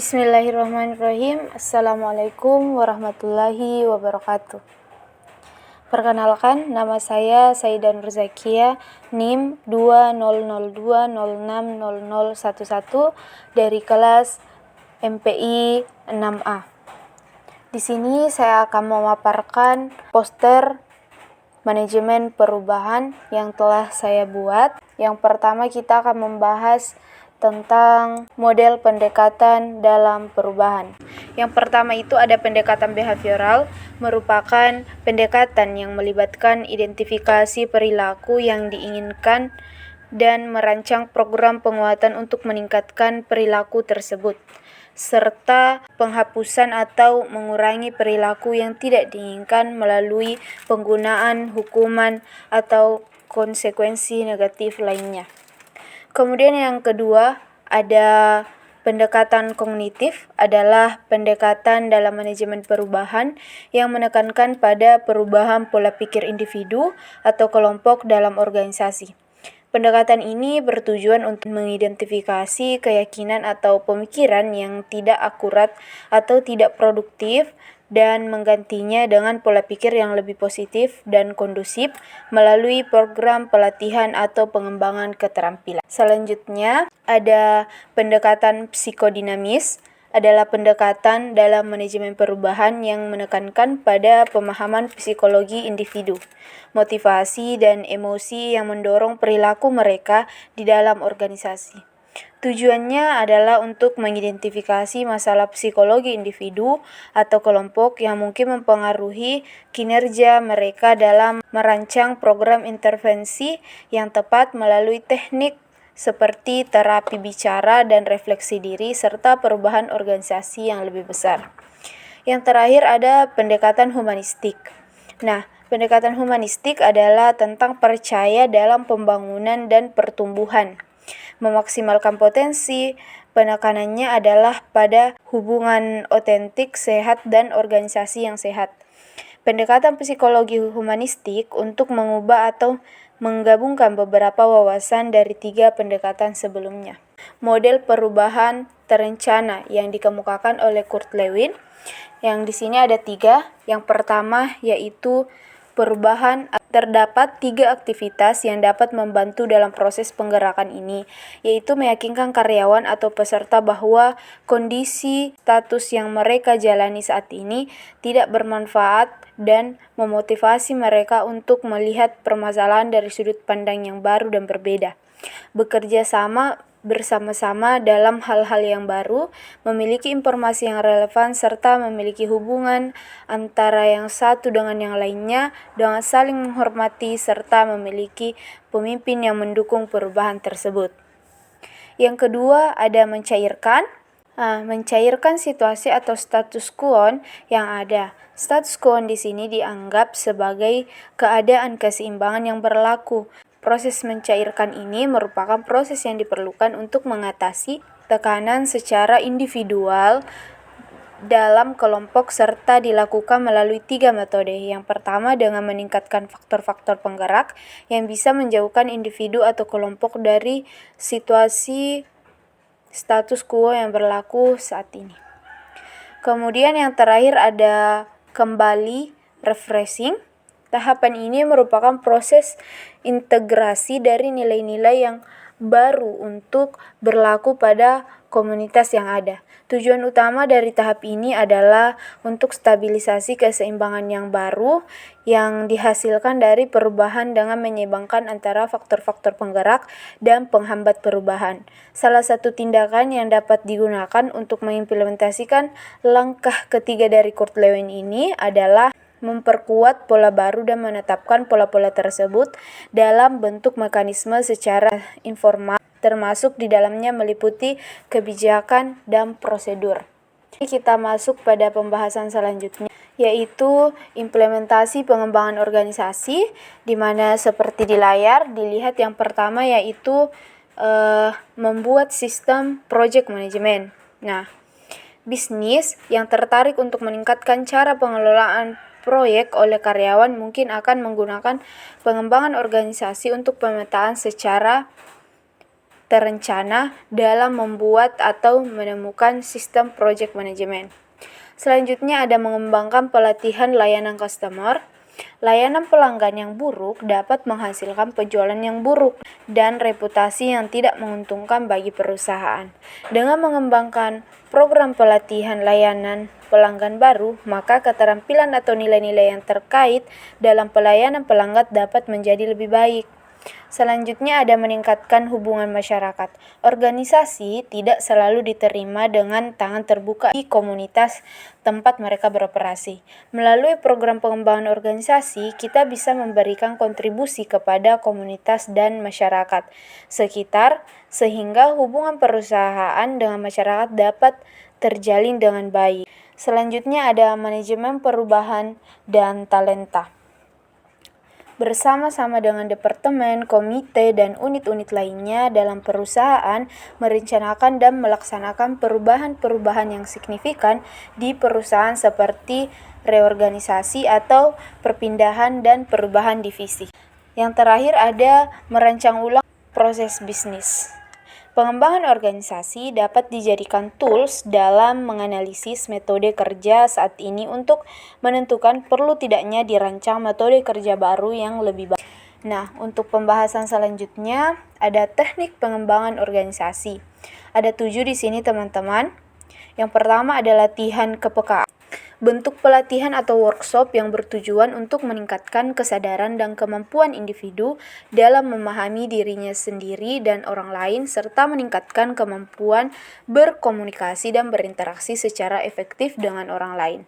Bismillahirrahmanirrahim. Assalamualaikum warahmatullahi wabarakatuh. Perkenalkan, nama saya Saidah Nur Zakia, NIM 20020600011 dari kelas MPI 6A. Di sini saya akan memaparkan poster manajemen perubahan yang telah saya buat. Yang pertama kita akan membahas tentang model pendekatan dalam perubahan. Yang pertama itu ada pendekatan behavioral, merupakan pendekatan yang melibatkan identifikasi perilaku yang diinginkan dan merancang program penguatan untuk meningkatkan perilaku tersebut, serta penghapusan atau mengurangi perilaku yang tidak diinginkan melalui penggunaan hukuman atau konsekuensi negatif lainnya. Kemudian yang kedua, ada pendekatan kognitif, adalah pendekatan dalam manajemen perubahan yang menekankan pada perubahan pola pikir individu atau kelompok dalam organisasi. Pendekatan ini bertujuan untuk mengidentifikasi keyakinan atau pemikiran yang tidak akurat atau tidak produktif dan menggantinya dengan pola pikir yang lebih positif dan kondusif melalui program pelatihan atau pengembangan keterampilan. Selanjutnya, ada pendekatan psikodinamis, adalah pendekatan dalam manajemen perubahan yang menekankan pada pemahaman psikologi individu, motivasi dan emosi yang mendorong perilaku mereka di dalam organisasi. Tujuannya adalah untuk mengidentifikasi masalah psikologi individu atau kelompok yang mungkin mempengaruhi kinerja mereka dalam merancang program intervensi yang tepat melalui teknik seperti terapi bicara dan refleksi diri serta perubahan organisasi yang lebih besar. Yang terakhir ada pendekatan humanistik. Nah, pendekatan humanistik adalah tentang percaya dalam pembangunan dan pertumbuhan. Memaksimalkan potensi, penekanannya adalah pada hubungan otentik, sehat, dan organisasi yang sehat. Pendekatan psikologi humanistik untuk mengubah atau menggabungkan beberapa wawasan dari 3 pendekatan sebelumnya. Model perubahan terencana yang dikemukakan oleh Kurt Lewin, yang di sini ada 3. Yang pertama yaitu perubahan. Terdapat 3 aktivitas yang dapat membantu dalam proses penggerakan ini, yaitu meyakinkan karyawan atau peserta bahwa kondisi status yang mereka jalani saat ini tidak bermanfaat dan memotivasi mereka untuk melihat permasalahan dari sudut pandang yang baru dan berbeda. Bekerja sama bersama-sama dalam hal-hal yang baru, memiliki informasi yang relevan, serta memiliki hubungan antara yang satu dengan yang lainnya dengan saling menghormati, serta memiliki pemimpin yang mendukung perubahan tersebut. Yang kedua, ada mencairkan. Mencairkan situasi atau status quo yang ada. Status quo di sini dianggap sebagai keadaan keseimbangan yang berlaku. Proses mencairkan ini merupakan proses yang diperlukan untuk mengatasi tekanan secara individual dalam kelompok serta dilakukan melalui 3 metode. Yang pertama dengan meningkatkan faktor-faktor penggerak yang bisa menjauhkan individu atau kelompok dari situasi status quo yang berlaku saat ini. Kemudian yang terakhir ada kembali refreshing. Tahapan ini merupakan proses integrasi dari nilai-nilai yang baru untuk berlaku pada komunitas yang ada. Tujuan utama dari tahap ini adalah untuk stabilisasi keseimbangan yang baru yang dihasilkan dari perubahan dengan menyeimbangkan antara faktor-faktor penggerak dan penghambat perubahan. Salah satu tindakan yang dapat digunakan untuk mengimplementasikan langkah ketiga dari Kurt Lewin ini adalah memperkuat pola baru dan menetapkan pola-pola tersebut dalam bentuk mekanisme secara informal, termasuk di dalamnya meliputi kebijakan dan prosedur. Kita masuk pada pembahasan selanjutnya, yaitu implementasi pengembangan organisasi, di mana seperti di layar dilihat yang pertama yaitu membuat sistem project management. Nah, bisnis yang tertarik untuk meningkatkan cara pengelolaan proyek oleh karyawan mungkin akan menggunakan pengembangan organisasi untuk pemetaan secara terencana dalam membuat atau menemukan sistem project management. Selanjutnya ada mengembangkan pelatihan layanan customer. Layanan pelanggan yang buruk dapat menghasilkan penjualan yang buruk dan reputasi yang tidak menguntungkan bagi perusahaan. Dengan mengembangkan program pelatihan layanan pelanggan baru, maka keterampilan atau nilai-nilai yang terkait dalam pelayanan pelanggan dapat menjadi lebih baik. Selanjutnya ada meningkatkan hubungan masyarakat. Organisasi tidak selalu diterima dengan tangan terbuka di komunitas tempat mereka beroperasi. Melalui program pengembangan organisasi, kita bisa memberikan kontribusi kepada komunitas dan masyarakat sekitar sehingga hubungan perusahaan dengan masyarakat dapat terjalin dengan baik. Selanjutnya ada manajemen perubahan dan talenta. Bersama-sama dengan departemen, komite, dan unit-unit lainnya dalam perusahaan merencanakan dan melaksanakan perubahan-perubahan yang signifikan di perusahaan seperti reorganisasi atau perpindahan dan perubahan divisi. Yang terakhir ada merancang ulang proses bisnis. Pengembangan organisasi dapat dijadikan tools dalam menganalisis metode kerja saat ini untuk menentukan perlu tidaknya dirancang metode kerja baru yang lebih baik. Nah, untuk pembahasan selanjutnya ada teknik pengembangan organisasi. Ada 7 di sini teman-teman. Yang pertama ada latihan kepekaan. Bentuk pelatihan atau workshop yang bertujuan untuk meningkatkan kesadaran dan kemampuan individu dalam memahami dirinya sendiri dan orang lain, serta meningkatkan kemampuan berkomunikasi dan berinteraksi secara efektif dengan orang lain.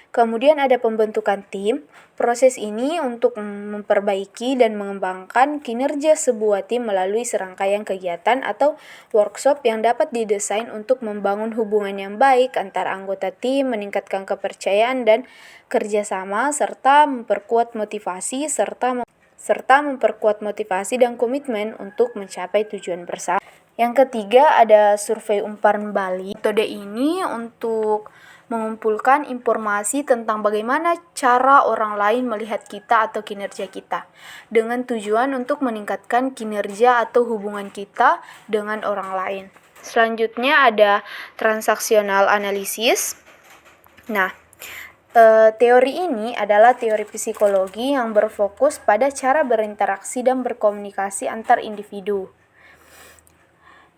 Kemudian ada pembentukan tim. Proses ini untuk memperbaiki dan mengembangkan kinerja sebuah tim melalui serangkaian kegiatan atau workshop yang dapat didesain untuk membangun hubungan yang baik antar anggota tim, meningkatkan kepercayaan dan kerjasama, serta memperkuat motivasi dan komitmen untuk mencapai tujuan bersama. Yang ketiga ada survei umpan balik. Metode ini untuk mengumpulkan informasi tentang bagaimana cara orang lain melihat kita atau kinerja kita, dengan tujuan untuk meningkatkan kinerja atau hubungan kita dengan orang lain. Selanjutnya ada transaksional analisis. Nah, teori ini adalah teori psikologi yang berfokus pada cara berinteraksi dan berkomunikasi antar individu,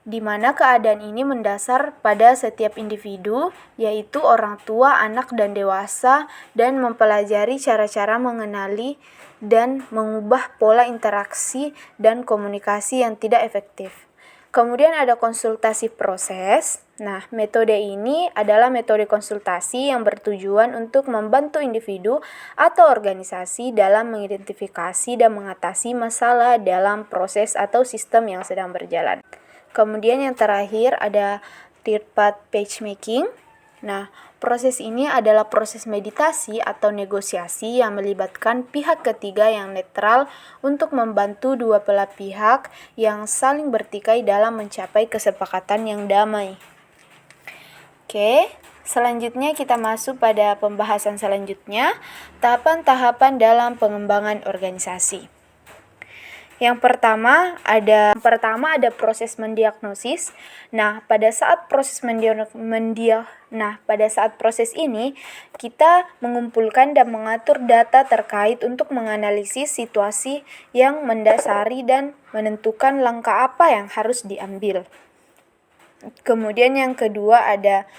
di mana keadaan ini mendasar pada setiap individu, yaitu orang tua, anak, dan dewasa, dan mempelajari cara-cara mengenali dan mengubah pola interaksi dan komunikasi yang tidak efektif. Kemudian ada konsultasi proses. Nah, metode ini adalah metode konsultasi yang bertujuan untuk membantu individu atau organisasi dalam mengidentifikasi dan mengatasi masalah dalam proses atau sistem yang sedang berjalan. Kemudian yang terakhir ada third path matchmaking. Nah, proses ini adalah proses meditasi atau negosiasi yang melibatkan pihak ketiga yang netral untuk membantu dua belah pihak yang saling bertikai dalam mencapai kesepakatan yang damai. Oke, selanjutnya kita masuk pada pembahasan selanjutnya, tahapan-tahapan dalam pengembangan organisasi. Yang pertama ada proses mendiagnosis. Nah, pada saat proses ini kita mengumpulkan dan mengatur data terkait untuk menganalisis situasi yang mendasari dan menentukan langkah apa yang harus diambil. Kemudian yang kedua ada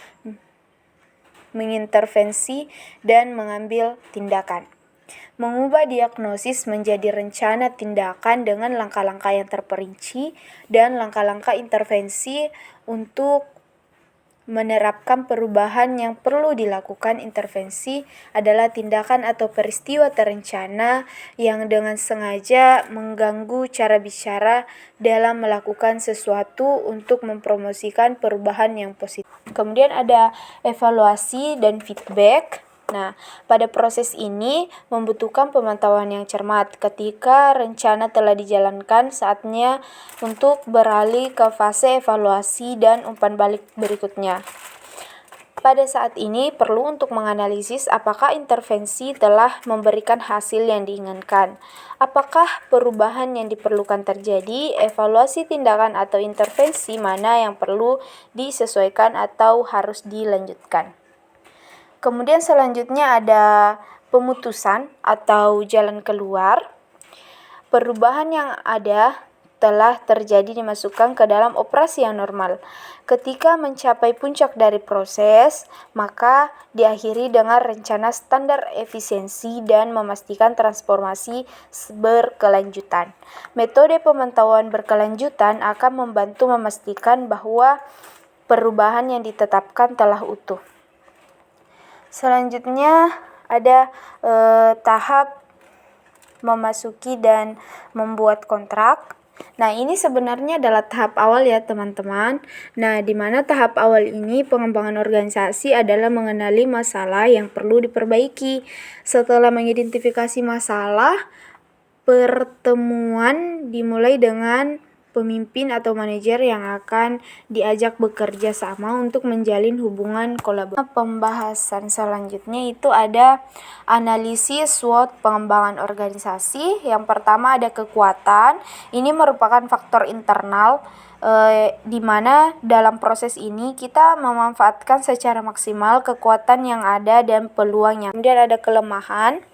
mengintervensi dan mengambil tindakan. Mengubah diagnosis menjadi rencana tindakan dengan langkah-langkah yang terperinci dan langkah-langkah intervensi untuk menerapkan perubahan yang perlu dilakukan. Intervensi adalah tindakan atau peristiwa terencana yang dengan sengaja mengganggu cara bicara dalam melakukan sesuatu untuk mempromosikan perubahan yang positif. Kemudian ada evaluasi dan feedback. Nah, pada proses ini membutuhkan pemantauan yang cermat. Ketika rencana telah dijalankan, saatnya untuk beralih ke fase evaluasi dan umpan balik berikutnya. Pada saat ini perlu untuk menganalisis apakah intervensi telah memberikan hasil yang diinginkan. Apakah perubahan yang diperlukan terjadi, evaluasi tindakan atau intervensi mana yang perlu disesuaikan atau harus dilanjutkan. Kemudian selanjutnya ada pemutusan atau jalan keluar. Perubahan yang ada telah terjadi dimasukkan ke dalam operasi yang normal. Ketika mencapai puncak dari proses, maka diakhiri dengan rencana standar efisiensi dan memastikan transformasi berkelanjutan. Metode pemantauan berkelanjutan akan membantu memastikan bahwa perubahan yang ditetapkan telah utuh. Selanjutnya ada tahap memasuki dan membuat kontrak. Nah, ini sebenarnya adalah tahap awal ya teman-teman. Nah, di mana tahap awal ini pengembangan organisasi adalah mengenali masalah yang perlu diperbaiki. Setelah mengidentifikasi masalah, pertemuan dimulai dengan pemimpin atau manajer yang akan diajak bekerja sama untuk menjalin hubungan kolaborasi. Pembahasan selanjutnya itu ada analisis SWOT pengembangan organisasi. Yang pertama ada kekuatan. Ini merupakan faktor internal di mana dalam proses ini kita memanfaatkan secara maksimal kekuatan yang ada dan peluang yang. Kemudian ada kelemahan.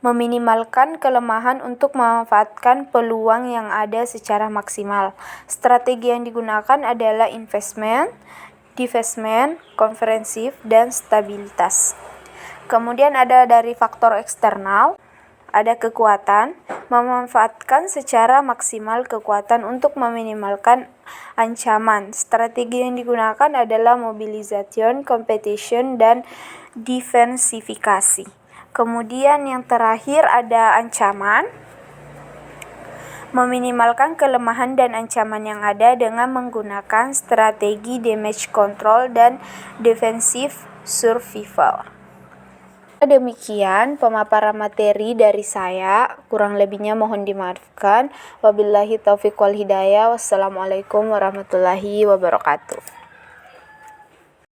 Meminimalkan kelemahan untuk memanfaatkan peluang yang ada secara maksimal. Strategi yang digunakan adalah investment, divestment, komprehensif, dan stabilitas. Kemudian ada dari faktor eksternal, ada kekuatan, memanfaatkan secara maksimal kekuatan untuk meminimalkan ancaman. Strategi yang digunakan adalah mobilisation, competition, dan diversifikasi. Kemudian yang terakhir ada ancaman, meminimalkan kelemahan dan ancaman yang ada dengan menggunakan strategi damage control dan defensive survival. Demikian pemaparan materi dari saya, kurang lebihnya mohon dimaafkan. Wabillahi taufiq wal hidayah. Wassalamualaikum warahmatullahi wabarakatuh.